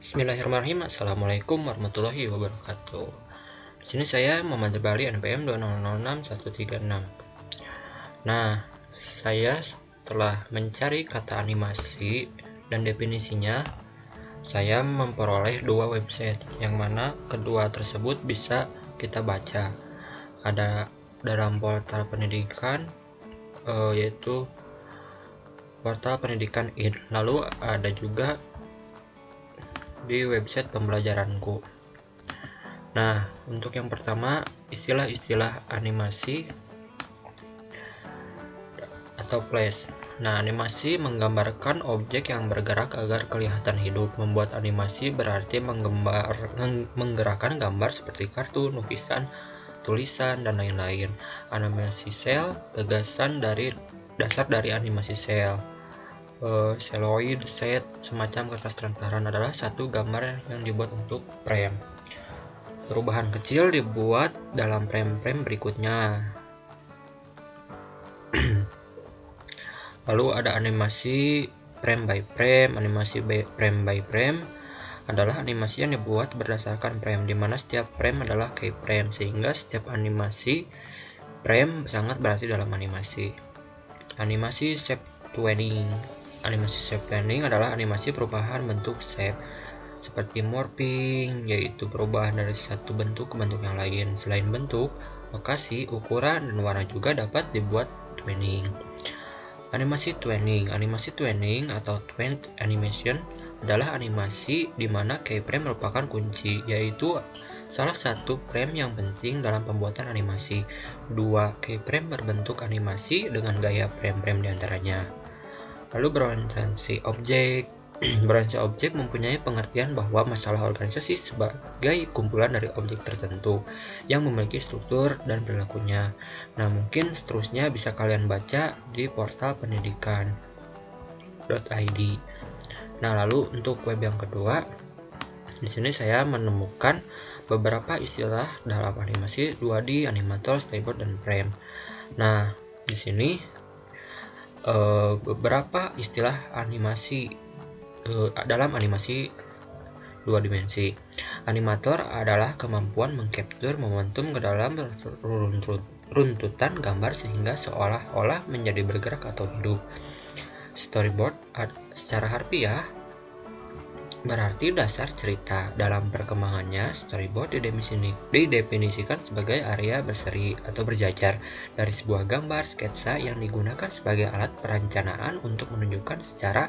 Bismillahirrahmanirrahim. Assalamualaikum warahmatullahi wabarakatuh. Di sini saya Muhammad Bali NPM 2006136. Nah, saya setelah mencari kata animasi dan definisinya, saya memperoleh dua website yang mana kedua tersebut bisa kita baca. Ada dalam portal pendidikan, yaitu portal pendidikan ID. Lalu ada juga di website pembelajaranku. Nah, untuk yang pertama, istilah-istilah animasi atau flash. Nah, animasi menggambarkan objek yang bergerak agar kelihatan hidup. Membuat animasi berarti menggerakkan gambar seperti kartun, lukisan, tulisan, dan lain-lain. Animasi cel, dasar dari animasi cel. Celluloid, set, semacam kertas transparan adalah satu gambar yang dibuat untuk frame. Perubahan kecil dibuat dalam frame-frame berikutnya. Lalu ada animasi frame by frame. Animasi frame by frame adalah animasi yang dibuat berdasarkan frame, di mana setiap frame adalah keyframe, sehingga setiap animasi frame sangat berarti dalam animasi. Animasi shape tuning. Animasi shape tuning adalah animasi perubahan bentuk shape seperti morphing, yaitu perubahan dari satu bentuk ke bentuk yang lain. Selain bentuk, lokasi, ukuran, dan warna juga dapat dibuat tuning. Animasi tuning. Animasi tuning atau tuned animation adalah animasi di mana keyframe merupakan kunci, yaitu salah satu frame yang penting dalam pembuatan animasi. Dua keyframe berbentuk animasi dengan gaya frame-frame diantaranya. Lalu berorientasi objek. Berorientasi objek mempunyai pengertian bahwa masalah organisasi sebagai kumpulan dari objek tertentu yang memiliki struktur dan perilakunya. Nah, mungkin seterusnya bisa kalian baca di portal pendidikan.id. Nah, lalu untuk web yang kedua, di sini saya menemukan beberapa istilah dalam animasi 2D, animator, storyboard, dan frame. Nah, di sini beberapa istilah animasi dalam animasi dua dimensi. Animator adalah kemampuan mengcapture momentum ke dalam runtutan gambar sehingga seolah-olah menjadi bergerak atau hidup. Storyboard secara harfiah berarti dasar cerita. Dalam perkembangannya, storyboard didefinisikan sebagai area berseri atau berjajar dari sebuah gambar sketsa yang digunakan sebagai alat perencanaan untuk menunjukkan secara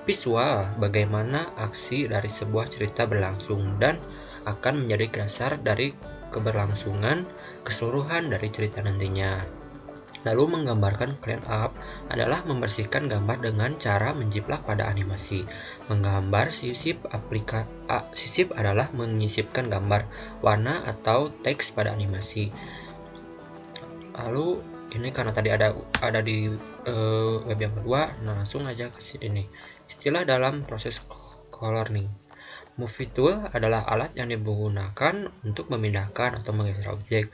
visual bagaimana aksi dari sebuah cerita berlangsung dan akan menjadi dasar dari keberlangsungan keseluruhan dari cerita nantinya. Lalu menggambarkan clean up adalah membersihkan gambar dengan cara menjiplak pada animasi. Menggambar sisip adalah menyisipkan gambar, warna, atau teks pada animasi. Lalu ini karena tadi ada di web yang kedua, nah langsung aja ke sini. Istilah dalam proses coloring. Movie tool adalah alat yang digunakan untuk memindahkan atau menggeser objek.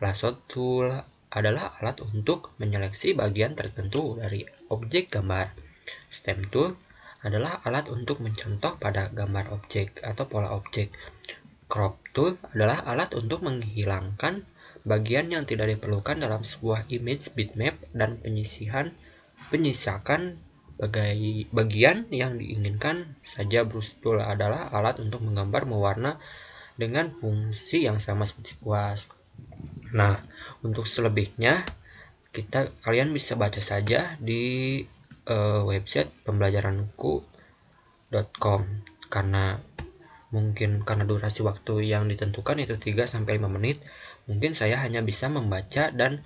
Lasso tool adalah alat untuk menyeleksi bagian tertentu dari objek gambar. Stem tool adalah alat untuk mencontoh pada gambar objek atau pola objek. Crop tool adalah alat untuk menghilangkan bagian yang tidak diperlukan dalam sebuah image bitmap dan penyisakan bagian yang diinginkan saja. Brush tool adalah alat untuk menggambar mewarna dengan fungsi yang sama seperti kuas. Nah, untuk selebihnya kalian bisa baca saja di website pembelajaranku.com, karena durasi waktu yang ditentukan itu 3-5 menit, mungkin saya hanya bisa membaca dan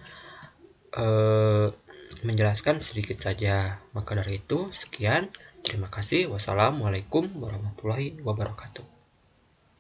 menjelaskan sedikit saja. Maka dari itu, sekian, terima kasih. Wassalamualaikum warahmatullahi wabarakatuh.